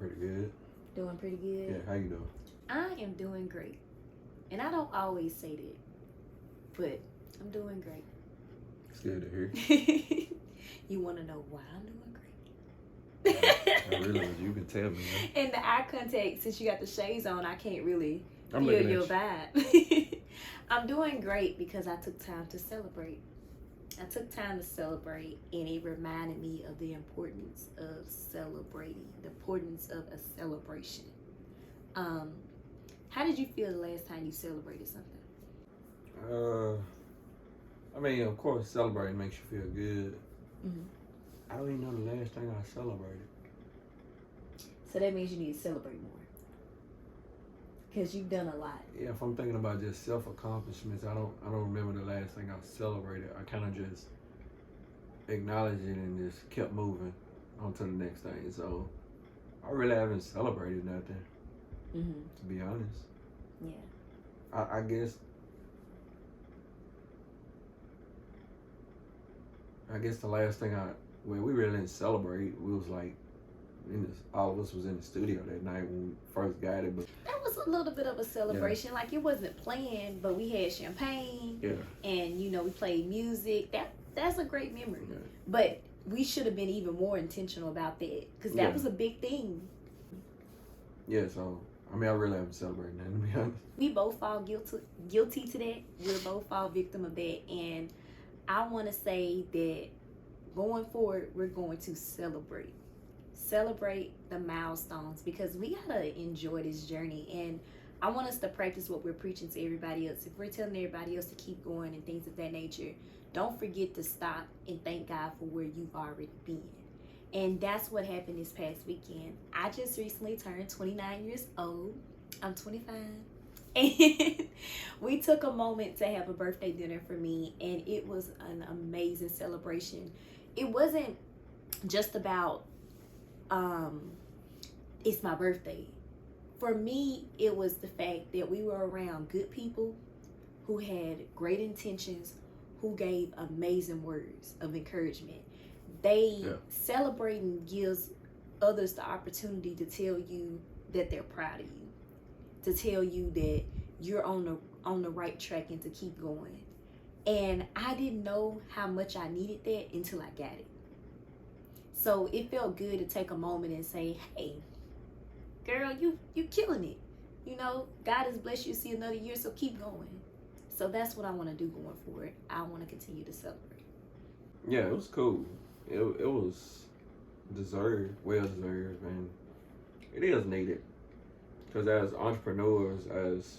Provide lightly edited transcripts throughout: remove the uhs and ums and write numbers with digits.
pretty good. Doing pretty good? Yeah, how you doing? I am doing great. And I don't always say that, but I'm doing great. It's good to hear. You want to know why I'm doing I realize you can tell me. Right? And the eye contact, since you got the shades on, I can't really I'm feel looking your at vibe. I'm doing great because I took time to celebrate. I took time to celebrate, and it reminded me of the importance of celebrating, the importance of a celebration. How did you feel the last time you celebrated something? I mean, of course, celebrating makes you feel good. Mm-hmm. I don't even know the last thing I celebrated. So that means you need to celebrate more. Because you've done a lot. Yeah, if I'm thinking about just self-accomplishments, I don't remember the last thing I celebrated. I kind of just acknowledged it and just kept moving on to the next thing. So I really haven't celebrated nothing, to be honest. Yeah. I guess the last thing we really didn't celebrate. We was like, all of us was in the studio that night when we first got it. But that was a little bit of a celebration. Yeah. Like, it wasn't planned, but we had champagne. Yeah. And, we played music. That's a great memory. Yeah. But we should have been even more intentional about that, because that was a big thing. Yeah, so, I mean, I really haven't celebrated nothing, to be honest. We both fall guilty to that. We both fall victim of that. And I want to say that going forward, we're going to celebrate the milestones, because we gotta enjoy this journey. And I want us to practice what we're preaching to everybody else. If we're telling everybody else to keep going and things of that nature, don't forget to stop and thank God for where you've already been. And that's what happened this past weekend. I just recently turned 29 years old. I'm 25. And we took a moment to have a birthday dinner for me, and it was an amazing celebration. It wasn't just about it's my birthday. For me, it was the fact that we were around good people who had great intentions, who gave amazing words of encouragement. Celebrating gives others the opportunity to tell you that they're proud of you, to tell you that you're on the right track and to keep going. And I didn't know how much I needed that until I got it. So it felt good to take a moment and say, hey, girl, you killing it. God has blessed you to see another year, so keep going. So that's what I want to do going forward. I want to continue to celebrate. Yeah, it was cool. It was deserved, well deserved, and it is needed. Because as entrepreneurs, as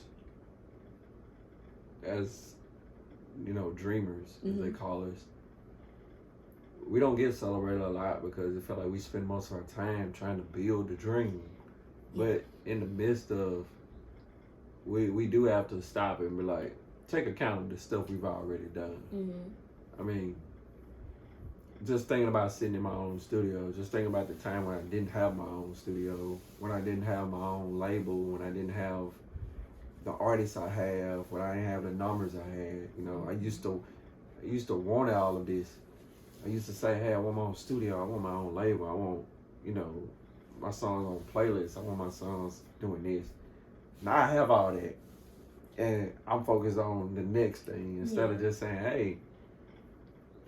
dreamers, as they call us, we don't get celebrated a lot because it felt like we spend most of our time trying to build the dream. Yeah. But in the midst of, we do have to stop and be like, take account of the stuff we've already done. I mean, just thinking about sitting in my own studio, just thinking about the time when I didn't have my own studio, when I didn't have my own label, when I didn't have the artists I have, when I didn't have the numbers I had. I used to want all of this. I used to say, hey, I want my own studio, I want my own label, I want, my songs on playlists, I want my songs doing this. Now I have all that, and I'm focused on the next thing instead of just saying, hey,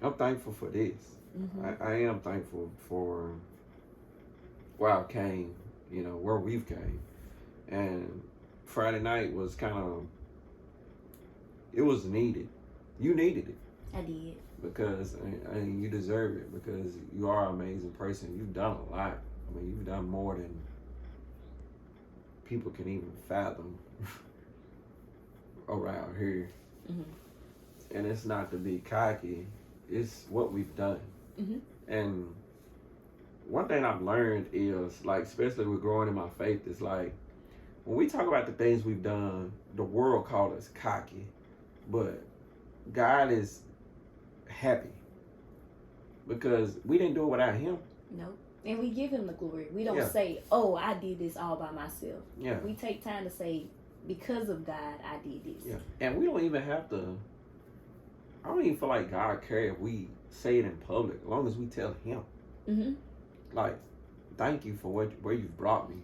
I'm thankful for this. I am thankful for where I came, where we've came. And Friday night was it was needed. You needed it. I did. Because you deserve it, because you are an amazing person. You've done a lot. I mean, you've done more than people can even fathom around here. And it's not to be cocky, it's what we've done. And one thing I've learned is, like, especially with growing in my faith, is like, when we talk about the things we've done, the world called us cocky, but God is happy because we didn't do it without him. Nope. And we give him the glory. We don't say, oh, I did this all by myself. Yeah. We take time to say, because of God, I did this. Yeah. And we don't even have to, I don't even feel like God cares if we say it in public, as long as we tell him. Mm-hmm. Like, thank you for where you've brought me.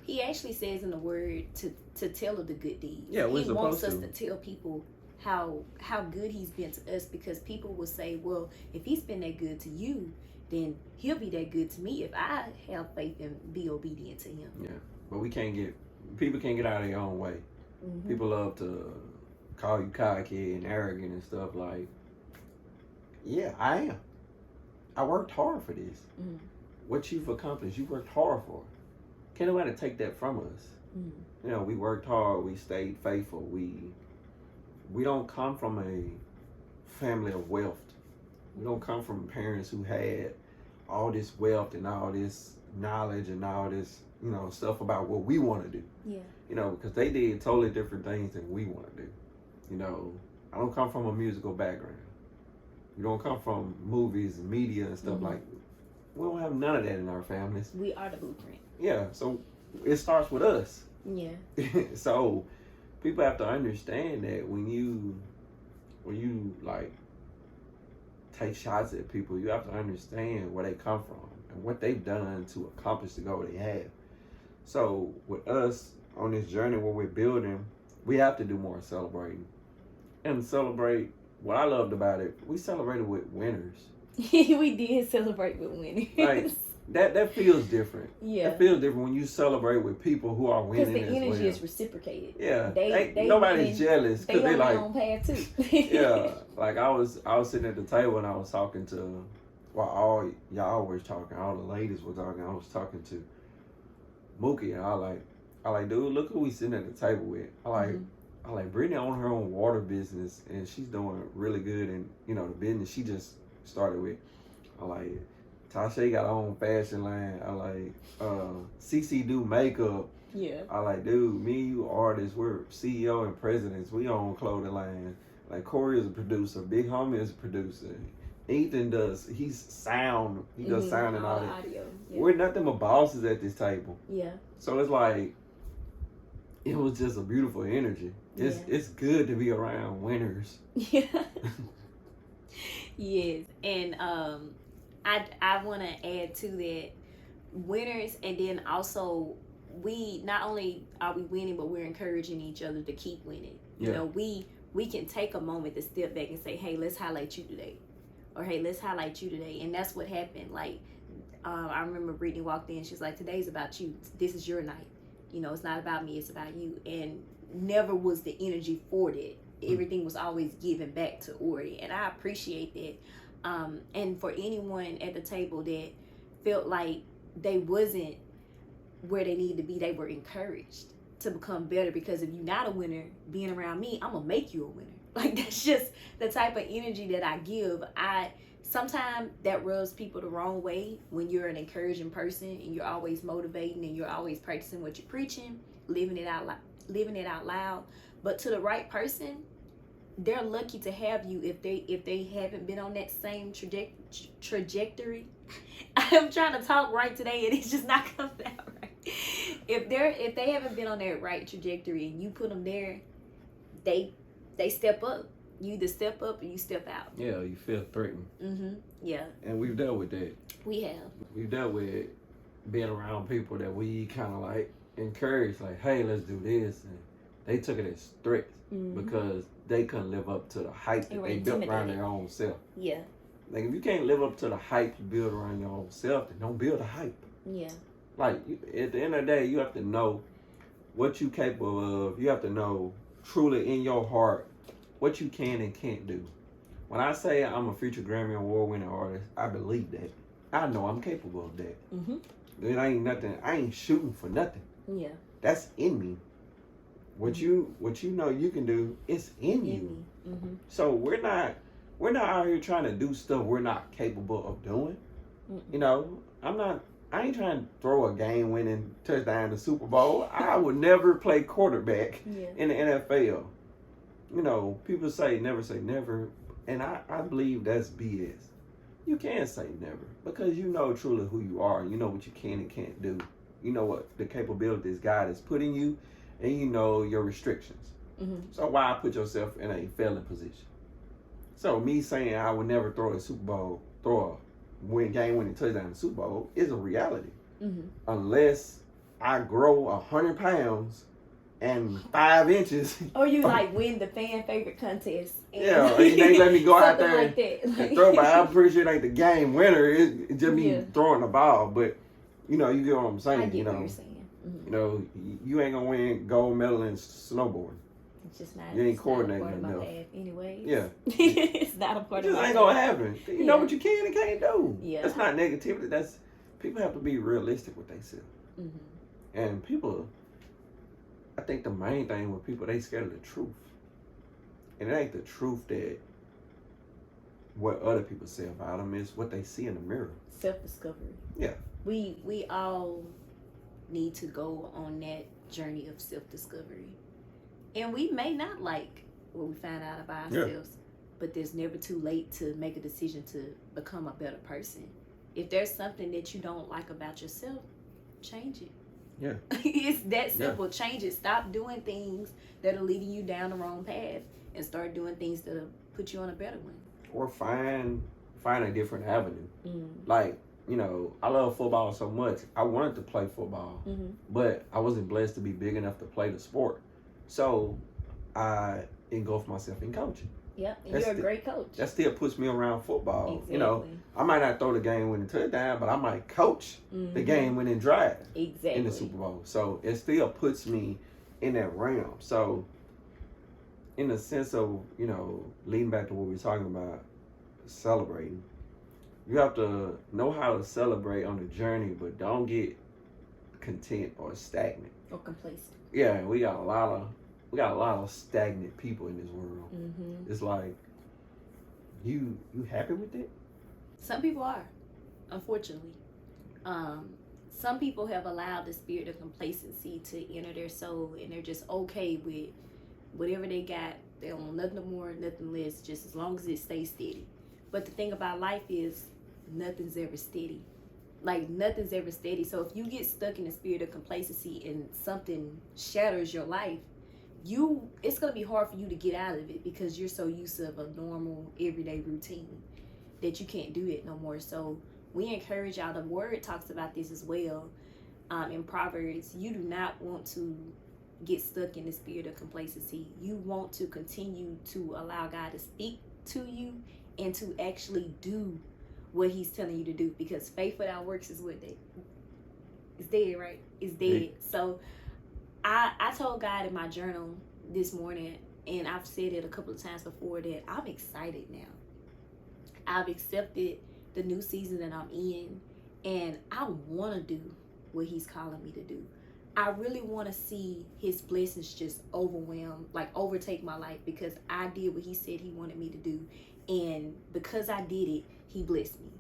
He actually says in the word to tell of the good deeds. Yeah, we're he wants supposed us to tell people how good he's been to us, because people will say, well, if he's been that good to you, then he'll be that good to me if I have faith and be obedient to him. Yeah, but people can't get out of their own way. Mm-hmm. People love to call you cocky and arrogant and stuff. Like, yeah, I am. I worked hard for this. Mm-hmm. What you've accomplished, you worked hard for. Can't nobody take that from us. Mm-hmm. You know, we worked hard. We stayed faithful. We don't come from a family of wealth. We don't come from parents who had all this wealth and all this knowledge and all this, you know, stuff about what we want to do. Yeah. You know, because they did totally different things than we want to do. You know, I don't come from a musical background. You don't come from movies and media and stuff. Mm-hmm. Like, we don't have none of that in our families. We are the blueprint. Yeah, so it starts with us. Yeah. So people have to understand that when you like take shots at people, you have to understand where they come from and what they've done to accomplish the goal they have. So with us on this journey where we're building, we have to do more celebrating. And celebrate, what I loved about it, we celebrated with winners. We did celebrate with winners. Like, that feels different. Yeah. It feels different when you celebrate with people who are winning. Because the energy is reciprocated. Yeah. They nobody's jealous. They on like, their own path too. Yeah. Like I was sitting at the table and I was talking to, well, all y'all were talking, all the ladies were talking. I was talking to Mookie, and I like, dude, look who we sitting at the table with. I like Brittany own her own water business and she's doing really good in, you know, the business she just started with. I like Tasha got her own fashion line. I like CC do makeup. Yeah. I like, dude, me and you artists, we're CEO and presidents. We own clothing line. Like Corey is a producer. Big Homie is a producer. Ethan he's sound. He does sound and all that. Audio. Yeah. We're nothing but bosses at this table. Yeah. So it's like, it was just a beautiful energy. It's good to be around winners. Yeah. Yes. And I want to add to that, winners, and then also we not only are we winning, but we're encouraging each other to keep winning. Yeah. You know, we can take a moment to step back and say, hey, let's highlight you today, or hey, let's highlight you today. And that's what happened. Like, I remember Brittany walked in, she's like, today's about you. This is your night. You know, it's not about me, it's about you. And never was the energy for that. Everything was always given back to Ori, and I appreciate that. And for anyone at the table that felt like they wasn't where they needed to be, they were encouraged to become better, because if you're not a winner, being around me, I'm gonna make you a winner. Like, that's just the type of energy that I give. Sometimes that rubs people the wrong way when you're an encouraging person and you're always motivating and you're always practicing what you're preaching, living it out loud. But to the right person, they're lucky to have you if they haven't been on that same trajectory. I'm trying to talk right today and it's just not coming out right. If they haven't been on that right trajectory and you put them there, they step up. You either step up or you step out. Yeah, you feel threatened. Mm-hmm. Yeah. And we've dealt with that. We have. We've dealt with being around people that we kind of like encourage, like, hey, let's do this. And they took it as threats because they couldn't live up to the hype that they built around their own self. Yeah. Like, if you can't live up to the hype you build around your own self, then don't build a hype. Yeah. Like, at the end of the day, you have to know what you're capable of. You have to know truly in your heart what you can and can't do. When I say I'm a future Grammy Award winning artist, I believe that. I know I'm capable of that. Mm-hmm. There ain't nothing. I ain't shooting for nothing. Yeah. That's in me. What you know you can do, it's in you. Mm-hmm. So we're not out here trying to do stuff we're not capable of doing. Mm-mm. You know, I ain't trying to throw a game-winning touchdown in the Super Bowl. I would never play quarterback in the NFL. You know, people say never, and I believe that's BS. You can't say never, because you know truly who you are. You know what you can and can't do. You know what the capabilities God has put in you, and you know your restrictions. Mm-hmm. So why put yourself in a failing position? So me saying I would never throw a game-winning touchdown in the Super Bowl is a reality. unless I grow 100 pounds and 5 inches. Or you like win the fan favorite contest. Yeah, and they let me go out there like and throw. But I'm pretty sure it ain't the game winner. It's just me throwing the ball. But you know, you get what I'm saying. I get what you're saying. You know, you ain't gonna win gold medal in snowboarding. It's just not. You ain't coordinating enough. Anyway. Yeah. It's not a part of my path. It just ain't gonna happen. You know what you can and can't do. Yeah. That's not negativity. That's people have to be realistic with themselves. And people, I think the main thing with people, they scared of the truth. And it ain't the truth that what other people say about them, is what they see in the mirror. Self-discovery. Yeah. We all need to go on that journey of self-discovery. And we may not like what we find out about ourselves, but there's never too late to make a decision to become a better person. If there's something that you don't like about yourself, change it. Yeah. It's that simple. Change it. Stop doing things that are leading you down the wrong path and start doing things that'll put you on a better one. Or find a different avenue. Like, you know, I love football so much. I wanted to play football, but I wasn't blessed to be big enough to play the sport. So I engulfed myself in coaching. Yep, and you're a great coach. That still puts me around football. Exactly. You know, I might not throw the game-winning touchdown, but I might coach the game-winning drive in the Super Bowl. So it still puts me in that realm. So in the sense of, you know, leading back to what we're talking about, celebrating, you have to know how to celebrate on the journey, but don't get content or stagnant. Or complacent. Yeah, we got a lot of stagnant people in this world. It's like, you happy with it? Some people are, unfortunately. Some people have allowed the spirit of complacency to enter their soul, and they're just okay with whatever they got. They don't want nothing more, nothing less, just as long as it stays steady. But the thing about life is, nothing's ever steady. Like, nothing's ever steady. So if you get stuck in the spirit of complacency and something shatters your life, it's going to be hard for you to get out of it, because you're so used to a normal everyday routine that you can't do it no more. So we encourage y'all. The word talks about this as well. In Proverbs, you do not want to get stuck in the spirit of complacency. You want to continue to allow God to speak to you and to actually do what he's telling you to do, because faith without works is what it's dead, right? It's dead. So I told God in my journal this morning, and I've said it a couple of times before, that I'm excited now. I've accepted the new season that I'm in, and I want to do what he's calling me to do. I really want to see his blessings just overtake my life, because I did what he said he wanted me to do. And because I did it, he blessed me.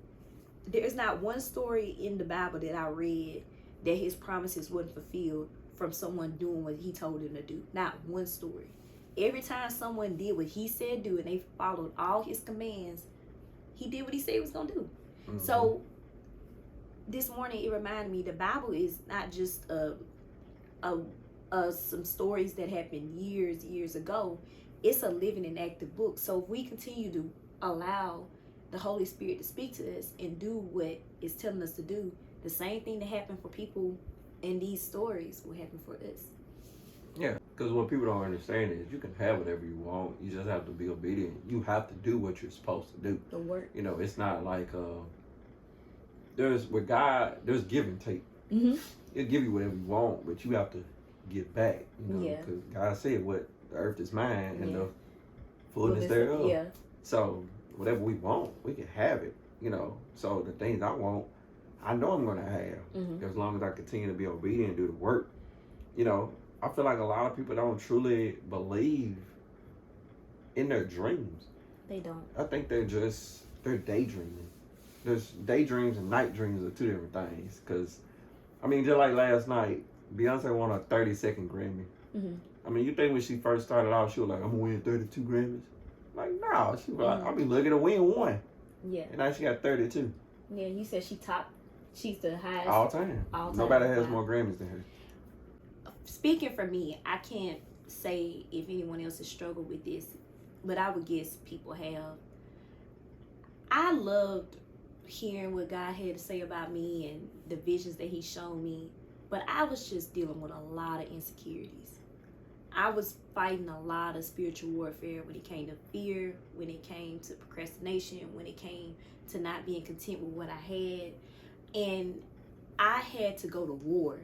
There's not one story in the Bible that I read that his promises wasn't fulfilled from someone doing what he told them to do. Not one story. Every time someone did what he said do and they followed all his commands, he did what he said he was going to do. So this morning it reminded me the Bible is not just some stories that happened years ago. It's a living and active book. So if we continue to allow the Holy Spirit to speak to us and do what it's telling us to do, the same thing that happened for people in these stories will happen for us. Yeah, because what people don't understand is you can have whatever you want. You just have to be obedient. You have to do what you're supposed to do. The work. You know, it's not like with God, there's give and take. He'll give you whatever you want, but you have to give back. You know, because God said, "What the earth is mine, and the fullness thereof." Yeah. So whatever we want, we can have it. You know, so the things I want, I know I'm gonna have, as long as I continue to be obedient and do the work. You know, I feel like a lot of people don't truly believe in their dreams. They don't. I think they're daydreaming. There's daydreams and night dreams are two different things. Because, I mean, just like last night, Beyonce won a 30-second Grammy. I mean, you think when she first started off, she was like, I'm going to win 32 Grammys? Like, no. She was like, I'll be looking to win one. Yeah. And now she got 32. Yeah, you said she's the highest. All time. Nobody has more Grammys than her. Speaking for me, I can't say if anyone else has struggled with this, but I would guess people have. I loved hearing what God had to say about me and the visions that He showed me. But I was just dealing with a lot of insecurities. I was fighting a lot of spiritual warfare when it came to fear, when it came to procrastination, when it came to not being content with what I had. And I had to go to war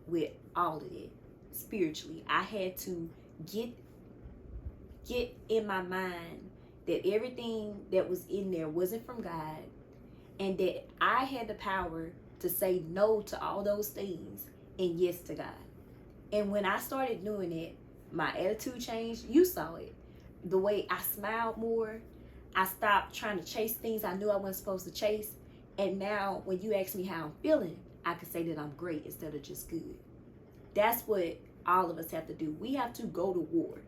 with all of it spiritually. I had to get in my mind that everything that was in there wasn't from God, and that I had the power to say no to all those things and yes to God. And when I started doing it, my attitude changed. You saw it. The way I smiled more. I stopped trying to chase things I knew I wasn't supposed to chase. And now when you ask me how I'm feeling, I can say that I'm great instead of just good. That's what all of us have to do. We have to go to war.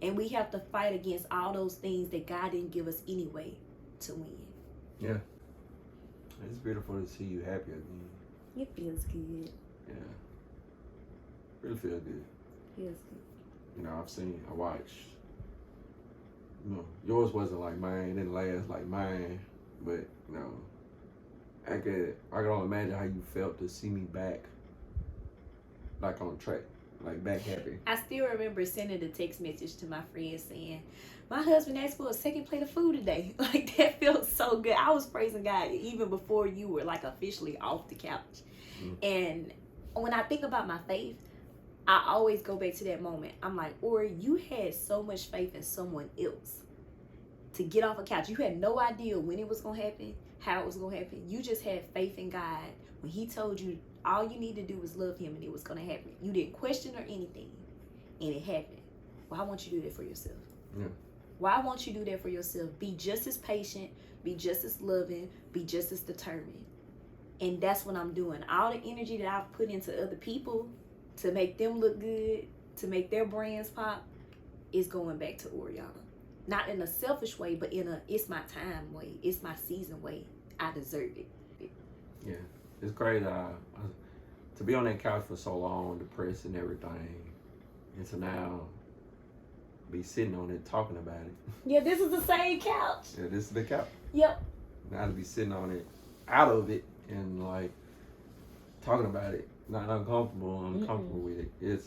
And we have to fight against all those things that God didn't give us anyway to win. Yeah. It's beautiful to see you happy again. It feels good. Yeah. Really feel good. Feels good. You know, I watched. You know, yours wasn't like mine. It didn't last like mine. But, you know, I could only imagine how you felt to see me back, like on track, like back happy. I still remember sending a text message to my friend saying, my husband asked for a second plate of food today. Like, that felt so good. I was praising God even before you were like officially off the couch. And when I think about my faith, I always go back to that moment. I'm like, or you had so much faith in someone else to get off a couch. You had no idea when it was going to happen, how it was going to happen. You just had faith in God when He told you all you need to do was love Him and it was going to happen. You didn't question or anything, and it happened. Why won't you do that for yourself? Yeah. Why won't you do that for yourself? Be just as patient, be just as loving, be just as determined. And that's what I'm doing. All the energy that I've put into other people to make them look good, to make their brands pop, is going back to Oriana. Not in a selfish way, but in a it's my time way, it's my season way. I deserve it. Yeah, it's crazy. To be on that couch for so long, depressed and everything, and to now be sitting on it talking about it. Yeah, this is the same couch. Yeah, this is the couch. Yep. Now to be sitting on it, out of it, and like talking about it, not uncomfortable with it.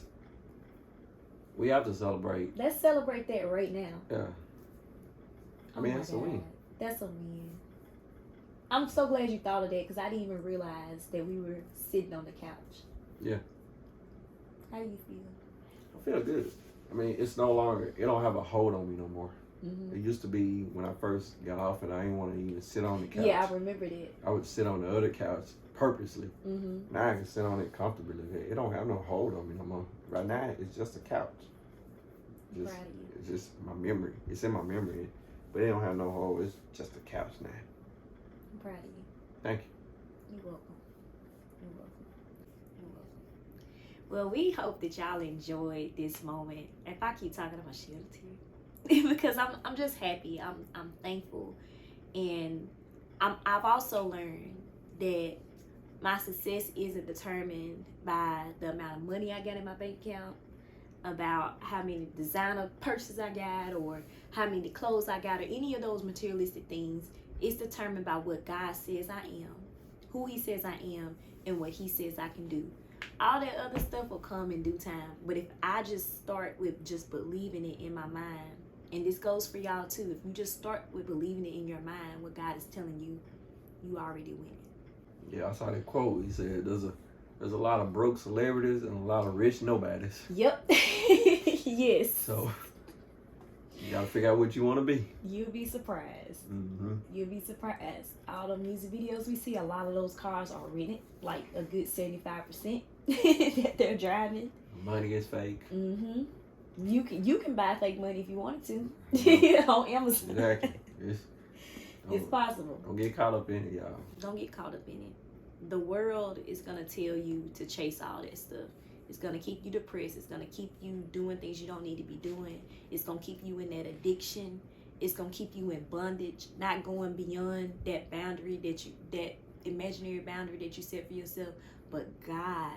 We have to celebrate. Let's celebrate that right now. Yeah. I mean, that's a win. That's a win. I'm so glad you thought of that because I didn't even realize that we were sitting on the couch. Yeah. How do you feel? I feel good. I mean, it's no longer, it don't have a hold on me no more. Mm-hmm. It used to be when I first got off and I didn't want to even sit on the couch. Yeah, I remember that. I would sit on the other couch purposely. Mm-hmm. Now I can sit on it comfortably. It don't have no hold on me no more. Right now, it's just a couch. Proud of you. It's just my memory. It's in my memory. But it don't have no hold. It's just a couch now. I'm proud of you. Thank you. You're welcome. You're welcome. You're welcome. Well, we hope that y'all enjoyed this moment. If I keep talking, I'm gonna shed a tear because I'm just happy. I'm thankful, and I've also learned that my success isn't determined by the amount of money I got in my bank account, about how many designer purchases I got, or how many clothes I got, or any of those materialistic things. It's determined by what God says I am, who He says I am, and what He says I can do. All that other stuff will come in due time. But if I just start with just believing it in my mind, and this goes for y'all too, if you just start with believing it in your mind, what God is telling you, you already win it. Yeah, I saw that quote. He said there's a lot of broke celebrities and a lot of rich nobodies. Yep. Yes. So you gotta figure out what you want to be. You'll be surprised. Mm-hmm. You'll be surprised. All the music videos we see, a lot of those cars are rented, like a good 75% that they're driving. Money is fake. Mm-hmm. You can buy fake money if you wanted to on Amazon. Exactly. It's possible. Don't get caught up in it, y'all. Don't get caught up in it. The world is gonna tell you to chase all that stuff. It's gonna keep you depressed. It's gonna keep you doing things you don't need to be doing. It's gonna keep you in that addiction. It's gonna keep you in bondage, not going beyond that boundary that imaginary boundary that you set for yourself. But God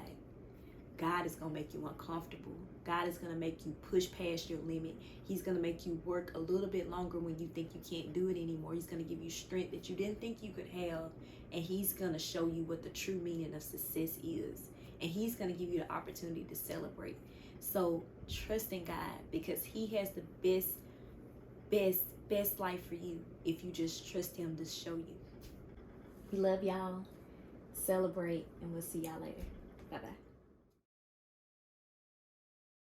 is gonna make you uncomfortable. God is going to make you push past your limit. He's going to make you work a little bit longer when you think you can't do it anymore. He's going to give you strength that you didn't think you could have. And he's going to show you what the true meaning of success is. And he's going to give you the opportunity to celebrate. So trust in God, because he has the best life for you if you just trust him to show you. We love y'all. Celebrate, and we'll see y'all later. Bye-bye.